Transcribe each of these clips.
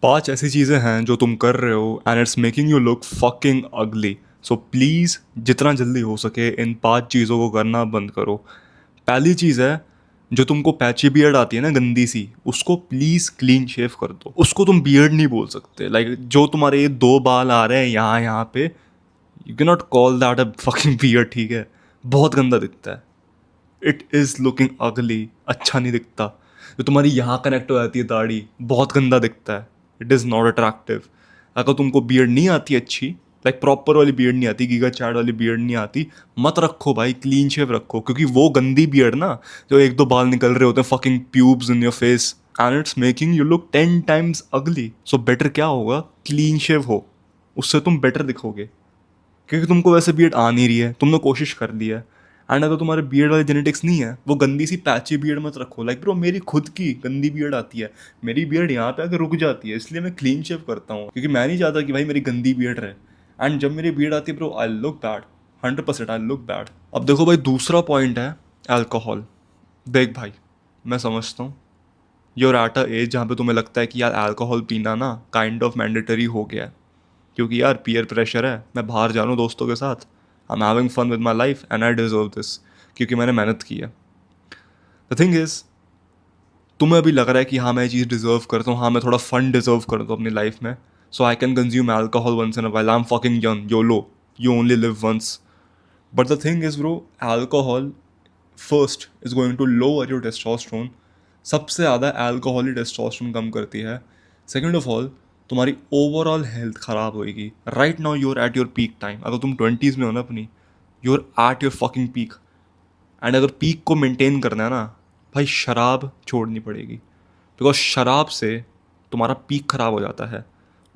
5 ऐसी चीज़ें हैं जो तुम कर रहे हो and it's making you look fucking ugly. So please जितना जल्दी हो सके इन 5 चीज़ों को करना बंद करो। पहली चीज़ है, जो तुमको पैची बियर्ड आती है ना गंदी सी, उसको प्लीज़ क्लीन शेव कर दो। उसको तुम बियर्ड नहीं बोल सकते। लाइक जो तुम्हारे ये 2 बाल आ रहे हैं यहाँ यहाँ पे, you can not call that a fucking beard, ठीक है? बहुत गंदा दिखता है। इट इज़ लुकिंग अगली, अच्छा नहीं दिखता। जो तुम्हारी यहाँ कनेक्ट हो जाती है दाढ़ी, बहुत गंदा दिखता है। It is not attractive. अगर तुमको बियर्ड नहीं आती अच्छी, लाइक प्रॉपर वाली बियर्ड नहीं आती, गीगा चैड वाली बियर्ड नहीं आती, मत रखो भाई, क्लीन शेव रखो। क्योंकि वो गंदी बियर्ड ना, जो 1-2 बाल निकल रहे होते हैं, fucking pubes in your face, and it's making you look 10 times ugly. So better क्या होगा, क्लीन शेव हो, उससे तुम बेटर दिखोगे। क्योंकि तुमको वैसे बीएड आ नहीं रही है, तुमने कोशिश कर ली है। एंड अगर तुम्हारे बीएड वाले जेनेटिक्स नहीं है, वो गंदी सी पैची बीएड मत रखो। लाइक ब्रो, मेरी खुद की गंदी बीएड आती है, मेरी बीएड यहाँ पे आकर रुक जाती है, इसलिए मैं क्लीन शेव करता हूँ, क्योंकि मैं नहीं चाहता कि भाई मेरी गंदी बीएड रहे। एंड जब मेरी बीएड आती है bro, I look bad, 100% I look bad. अब देखो भाई, दूसरा पॉइंट है अल्कोहल। देख भाई, मैं समझता हूँ यूर एट अ एज जहाँ पे तुम्हें लगता है कि यार अल्कोहल पीना ना काइंड ऑफ मैंडेटरी हो गया है, क्योंकि यार पीयर प्रेशर है, मैं बाहर जा रहा हूँ दोस्तों के साथ, I am having fun with my life and I deserve this, क्योंकि मैंने मेहनत की है। द थिंग इज, तुम्हें अभी लग रहा है कि हाँ मैं ये चीज़ डिजर्व करता हूँ, हाँ मैं थोड़ा फन डिजर्व करता हूँ अपनी लाइफ में, so I can consume alcohol once in a while, I am fucking young, YOLO, you only live once. But the thing is bro, alcohol first is going to lower your testosterone. सबसे ज़्यादा alcohol ही testosterone कम करती है। Second of all, तुम्हारी overall health ख़राब होएगी। Right now you are at your peak time, अगर तुम 20s में हो ना अपनी, you are at your fucking peak. And अगर पीक को मेंटेन करना है ना भाई, शराब छोड़नी पड़ेगी, बिकॉज शराब से तुम्हारा पीक ख़राब हो जाता है,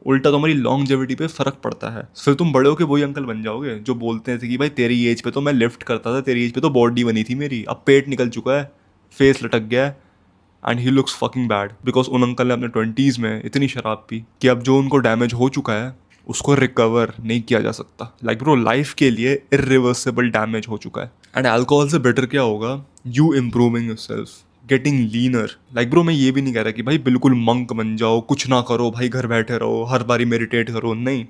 उल्टा तुम्हारी लॉन्गजेविटी पे फ़र्क पड़ता है। फिर तुम बड़े होके वही अंकल बन जाओगे जो बोलते थे कि भाई तेरी एज पे तो मैं लिफ्ट करता था, तेरी एज पे तो बॉडी बनी थी मेरी, अब पेट निकल चुका है, फेस लटक गया है, and he looks fucking bad because उन अंकल ने अपने 20s में इतनी शराब पी कि अब जो उनको डैमेज हो चुका है उसको रिकवर नहीं किया जा सकता। लाइक ब्रो, लाइफ के लिए इरिवर्सिबल डैमेज हो चुका है। एंड अल्कोहल से बेटर क्या होगा, you improving your self, getting linear. Like bro, मैं ये भी नहीं कह रहा कि भाई बिल्कुल मंक बन जाओ, कुछ ना करो भाई, घर बैठे रहो, हर बारी मेडिटेट करो, नहीं,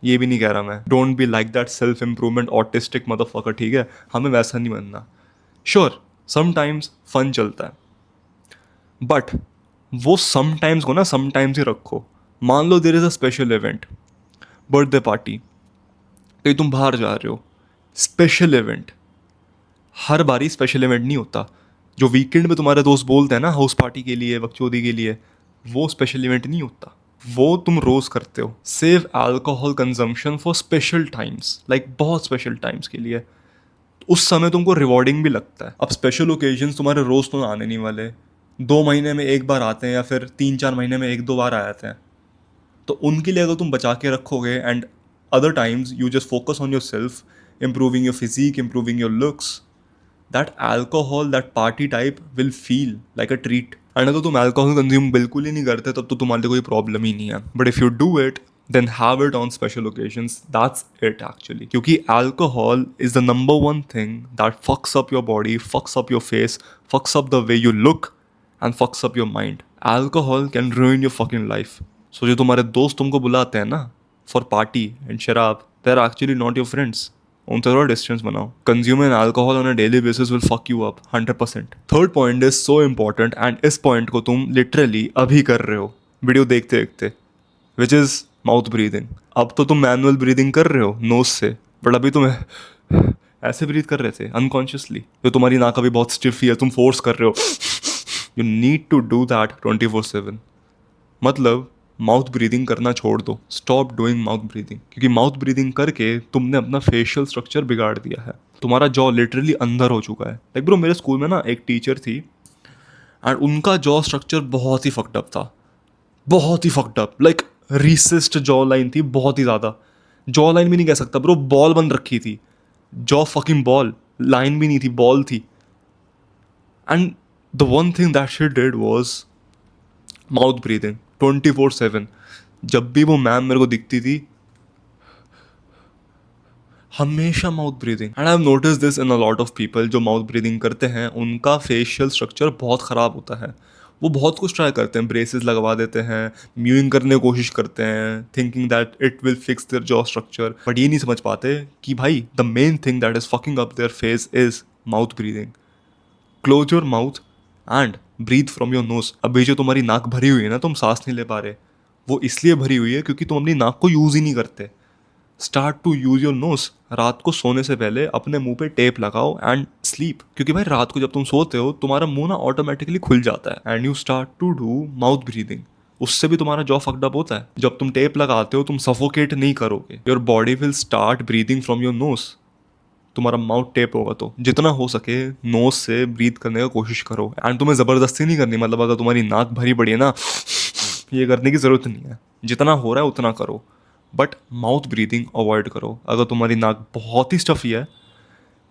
ये भी नहीं कह रहा मैं। Don't be like that self improvement autistic motherfucker, ठीक है? हमें वैसा नहीं बनना। श्योर, समटाइम्स फन चलता है, बट वो समटाइम्स को ना समटाइम्स ही रखो। मान लो there is a special event, birthday party, कहीं तुम बाहर जा रहे हो, स्पेशल इवेंट। हर बारी स्पेशल इवेंट नहीं होता। जो वीकेंड में तुम्हारे दोस्त बोलते हैं ना हाउस पार्टी के लिए, बकचोदी के लिए, वो स्पेशल इवेंट नहीं होता, वो तुम रोज़ करते हो। Save alcohol consumption for special times, like बहुत स्पेशल टाइम्स के लिए, उस समय तुमको रिवॉर्डिंग भी लगता है। अब स्पेशल ओकेजन्स तुम्हारे रोज़ तो आने नहीं वाले, 2 महीने में एक बार आते हैं, या फिर 3-4 महीने में 1-2 बार आ जाते हैं। तो उनके लिए अगर तुम बचा के रखोगे, and other times you just focus on yourself, improving your physique, improving your looks, that alcohol, that party type will feel like a treat. And अगर तुम अल्कोहल कंज्यूम बिल्कुल ही नहीं करते, तब तो तुम्हारे लिए कोई प्रॉब्लम ही नहीं है। But if you do it, then have it on special occasions. That's it actually. क्योंकि alcohol is the number one thing that fucks up your body, fucks up your face, fucks up the way you look, and fucks up your mind. Alcohol can ruin your fucking life. So जो तुम्हारे दोस्त तुमको बुलाते हैं ना for party and शराब, they're actually not your friends. उनसे थोड़ा डिस्टेंस बनाओ। Consuming alcohol on a daily basis will fuck you up 100%. Third point is so important, and इस point को तुम literally अभी कर रहे हो वीडियो देखते देखते, विच इज़ माउथ ब्रीदिंग। अब तो तुम मैनुअल ब्रीदिंग कर रहे हो नोज से, बट अभी तुम ऐसे ब्रीथ कर रहे थे अनकॉन्शियसली, जो तुम्हारी नाक अभी बहुत स्टिफ है, तुम फोर्स कर रहे हो। You need to do that 24/7। मतलब माउथ ब्रीदिंग करना छोड़ दो, स्टॉप डूइंग माउथ ब्रीदिंग, क्योंकि माउथ ब्रीदिंग करके तुमने अपना फेशियल स्ट्रक्चर बिगाड़ दिया है। तुम्हारा जॉ लिटरली अंदर हो चुका है। लाइक ब्रो, मेरे स्कूल में ना एक टीचर थी, एंड उनका जॉ स्ट्रक्चर बहुत ही फक्ड अप था, बहुत ही fucked up, like recessed jawline थी, बहुत ही ज़्यादा। जॉ लाइन भी नहीं कह सकता ब्रो, बॉल बन रखी थी, जॉ फकिंग बॉल, लाइन भी नहीं थी, बॉल थी। And the one thing that she did was mouth breathing 24/7। जब भी वो मैम मेरे को दिखती थी, हमेशा mouth breathing. And I have notice this in a lot of people, जो माउथ ब्रीदिंग करते हैं उनका फेशियल स्ट्रक्चर बहुत ख़राब होता है, वो बहुत कुछ ट्राई करते हैं, ब्रेसेस लगवा देते हैं, म्यूइंग करने की कोशिश करते हैं, thinking that it will fix their jaw structure, but ये नहीं समझ पाते कि भाई the main thing that is fucking up their face is mouth breathing. Close your mouth and breathe from your nose. अभी जो तुम्हारी नाक भरी हुई है ना, तुम सांस नहीं ले पा रहे, वो इसलिए भरी हुई है क्योंकि तुम अपनी नाक को यूज ही नहीं करते। Start to use your nose. रात को सोने से पहले अपने मुंह पे टेप लगाओ एंड स्लीप, क्योंकि भाई रात को जब तुम सोते हो तुम्हारा मुंह ना ऑटोमेटिकली खुल जाता है and you start to do mouth breathing. उससे भी तुम्हारा जॉ फक्ड अप होता है। जब तुम टेप लगाते हो तुम सफोकेट नहीं करोगे, your body will start breathing from your knows. तुम्हारा माउथ टेप होगा तो जितना हो सके नोज से ब्रीथ करने का कोशिश करो। एंड तुम्हें ज़बरदस्ती नहीं करनी, मतलब अगर तुम्हारी नाक भरी पड़ी है ना, ये करने की ज़रूरत नहीं है, जितना हो रहा है उतना करो, बट माउथ ब्रीदिंग अवॉइड करो। अगर तुम्हारी नाक बहुत ही स्टफी है,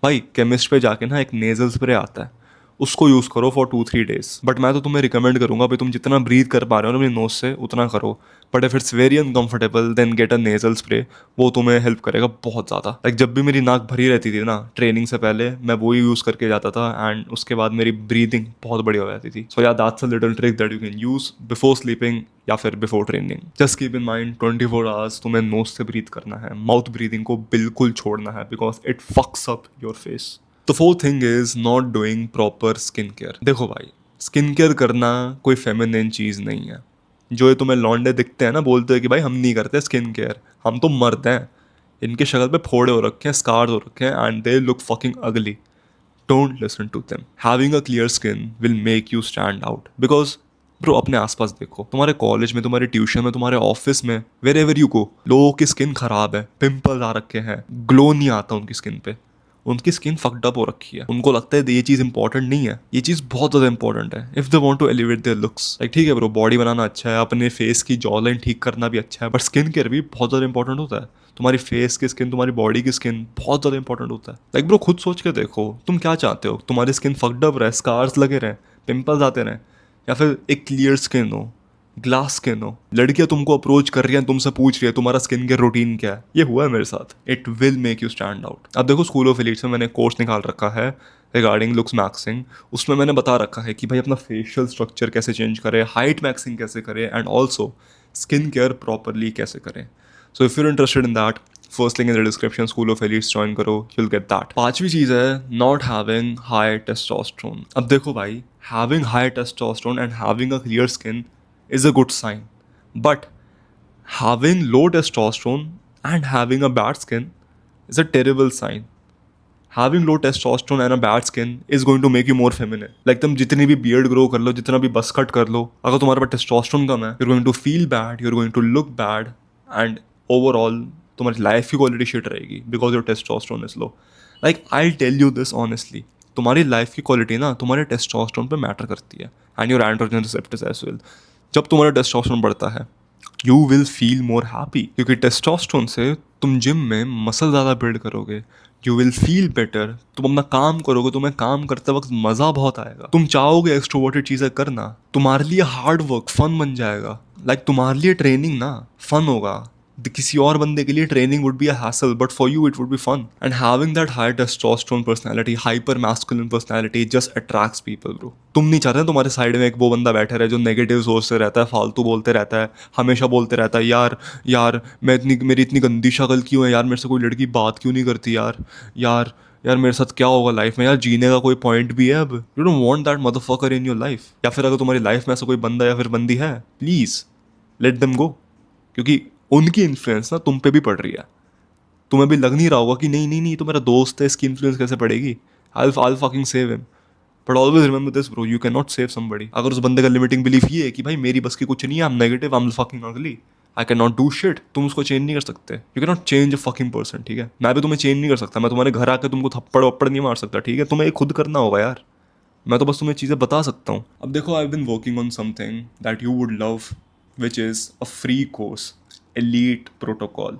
भाई केमिस्ट पे जाके ना एक नेजल स्प्रे आता है, उसको यूज़ करो फॉर 2-3 डेज। बट मैं तो तुम्हें रिकमेंड करूंगा भाई तुम जितना ब्रीथ कर पा रहे हो ना अपनी नोज से उतना करो। But if it's very uncomfortable then get a nasal spray, वो तुम्हें हेल्प करेगा बहुत ज़्यादा। लाइक जब भी मेरी नाक भरी रहती थी ना ट्रेनिंग से पहले, मैं वो ही यूज़ करके जाता था एंड उसके बाद मेरी ब्रीदिंग बहुत बढ़िया हो जाती थी। सो या that's a little trick that you can use before sleeping या फिर before training. Just keep in mind 24 hours तुम्हें नोज से ब्रीथ करना है, माउथ ब्रीदिंग को बिल्कुल छोड़ना है बिकॉज इट फक्स up your face. The fourth thing is not doing proper skin care. देखो भाई, स्किन केयर करना कोई फेमिनिन चीज़ नहीं है। जो ये तुम्हें लौंडे दिखते हैं ना, बोलते हैं कि भाई हम नहीं करते स्किन केयर, हम तो मर्द हैं, इनके शक्ल पे फोड़े हो रखे हैं, स्कार्स हो रखे हैं and they look fucking ugly. Don't listen to them. Having a clear skin will make you stand out because bro अपने आसपास देखो, तुम्हारे कॉलेज में, तुम्हारे ट्यूशन में, तुम्हारे ऑफिस में, वेर एवर यू गो, लोगों की स्किन खराब है, पिंपल्स आ रखे हैं, ग्लो नहीं आता उनकी स्किन पे, उनकी स्किन फक्ड अप हो रखी है। उनको लगता है ये चीज़ इंपॉर्टेंट नहीं है, ये चीज़ बहुत ज़्यादा इंपॉर्टेंट है if they want to elevate their looks. Like ठीक है ब्रो, बॉडी बनाना अच्छा है, अपने फेस की जॉ लाइन ठीक करना भी अच्छा है, बट स्किन केयर भी बहुत ज़्यादा इंपॉर्टेंट होता है। तुम्हारी फेस की स्किन, तुम्हारी बॉडी की स्किन बहुत ज़्यादा इंपॉर्टेंट होता है। लाइक ब्रो खुद सोच के देखो, तुम क्या चाहते हो? तुम्हारी स्किन फक्ड अप रहे, स्कार्स लगे रहें, पिंपल्स आते रहें, या फिर एक क्लियर स्किन हो, ग्लास स्किन हो? लड़कियां तुमको अप्रोच कर रही हैं, तुमसे पूछ रही है तुम्हारा स्किन केयर रूटीन क्या है। ये हुआ है मेरे साथ। It will make you stand out. अब देखो स्कूल ऑफ एलीट्स में मैंने कोर्स निकाल रखा है रिगार्डिंग लुक्स मैक्सिंग। उसमें मैंने बता रखा है कि भाई अपना फेशियल स्ट्रक्चर कैसे चेंज करें, हाइट मैक्सिंग कैसे करें and also skin care properly कैसे करें। So if you're interested in that, first link in the description, school of elites join करो, यू विल गेट दैट। पांचवी चीज़ है नॉट हैविंग हाई टेस्टोस्टेरोन। अब देखो भाई, having high testosterone and having a clear skin is a good sign. But having low testosterone and having a bad skin is a terrible sign. Having low testosterone and a bad skin is going to make you more feminine. Like तुम जितनी भी beard grow कर लो, जितना भी बस cut कर लो, अगर तुम्हारे पास testosterone कम है, you're going to feel bad, you're going to look bad, and overall तुम्हारी लाइफ की क्वालिटी शिट रहेगी because your testosterone is low. Like I'll tell you this honestly, तुम्हारी लाइफ की क्वालिटी ना तुम्हारे टेस्टोस्टेरोन पे मैटर करती है and your androgen receptors as well. जब तुम्हारा टेस्टोस्टेरोन बढ़ता है you will feel more happy, क्योंकि टेस्टोस्टेरोन से तुम जिम में मसल ज़्यादा बिल्ड करोगे, यू विल फील बेटर, तुम अपना काम करोगे, तुम्हें काम करते वक्त मज़ा बहुत आएगा, तुम चाहोगे एक्सट्रोवर्टेड चीज़ें करना, तुम्हारे लिए हार्ड वर्क फन बन जाएगा। लाइक तुम्हारे लिए ट्रेनिंग ना फन होगा, किसी और बंदे के लिए training would be a hassle, but for you it would be fun. And having that high testosterone personality, hyper masculine personality just attracts people bro. तुम नहीं चाहते तुम्हारे साइड में एक वो बंदा बैठा रहे जो नेगेटिव सोच से रहता है, फालतू बोलते रहता है, हमेशा बोलते रहता है यार यार मेरी इतनी गंदी शक्ल क्यों है यार, मेरे से कोई लड़की बात क्यों नहीं करती यार, यार यार मेरे साथ क्या होगा लाइफ में, यार जीने का कोई पॉइंट भी है अब। You don't want that motherfucker in your life. या फिर अगर तुम्हारी लाइफ में ऐसा कोई बंदा या फिर बंदी है, प्लीज़ लेट देम गो, क्योंकि उनकी इन्फ्लुएंस ना तुम पे भी पड़ रही है। तुम्हें भी लग नहीं रहा होगा कि नहीं नहीं नहीं तो मेरा दोस्त है, इसकी इन्फ्लुएंस कैसे पड़ेगी, I'll fucking save him. But always remember this bro, you can not save somebody. अगर उस बंदे का लिमिटिंग बिलीफ ये है कि भाई मेरी बस की कुछ नहीं है, I am negative, I am fucking ugly, I can not do shit, तुम उसको चेंज नहीं कर सकते। You can not change a fucking person, ठीक है? मैं भी तुम्हें चेंज नहीं कर सकता, मैं तुम्हारे घर आकर तुमको थप्पड़ वप्पड़ नहीं मार सकता, ठीक है? तुम्हें ये खुद करना होगा यार, मैं तो बस तुम्हें चीज़ें बता सकता हूँ। अब देखो, I have been working on something that you would love, which is a free course, elite protocol.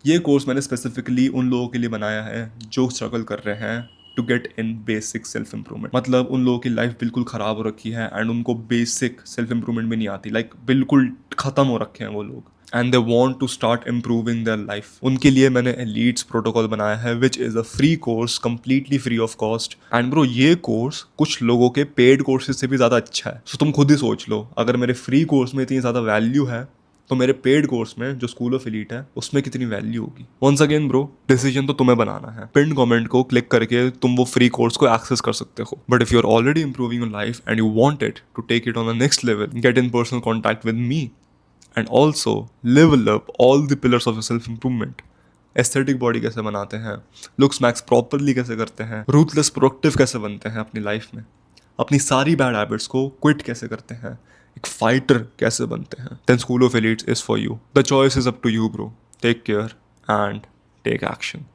ये कोर्स मैंने स्पेसिफिकली उन लोगों के लिए बनाया है जो स्ट्रगल कर रहे हैं to get in basic self improvement. मतलब उन लोगों की लाइफ बिल्कुल खराब हो रखी है एंड उनको बेसिक सेल्फ इंप्रूवमेंट भी नहीं आती, लाइक बिल्कुल खत्म हो रखे हैं वो लोग and they want to start improving their life. उनके लिए मैंने एलीट्स प्रोटोकॉल बनाया है which is a free course, completely free of cost. And bro ये कोर्स कुछ लोगों के पेड कोर्सेज से भी ज़्यादा अच्छा है। सो तुम खुद ही सोच लो, अगर मेरे फ्री कोर्स में इतनी ज़्यादा वैल्यू है तो मेरे पेड कोर्स में जो स्कूल ऑफ एलीट है उसमें कितनी वैल्यू होगी। वंस अगेन ब्रो, डिसीजन तो तुम्हें बनाना है। पिन कमेंट को क्लिक करके तुम वो फ्री कोर्स को एक्सेस कर सकते हो। But if you are already improving your life and you want it to take it on the next level, get in personal contact with me and also level up all the pillars of your self improvement। Aesthetic body कैसे बनाते हैं, looks max properly कैसे करते हैं, ruthless productive कैसे बनते हैं अपनी लाइफ में, अपनी सारी बैड हैबिट्स को क्विट कैसे करते हैं, एक फाइटर कैसे बनते हैं, then school of elites is for you. The choice is up to you bro. Take care and take action.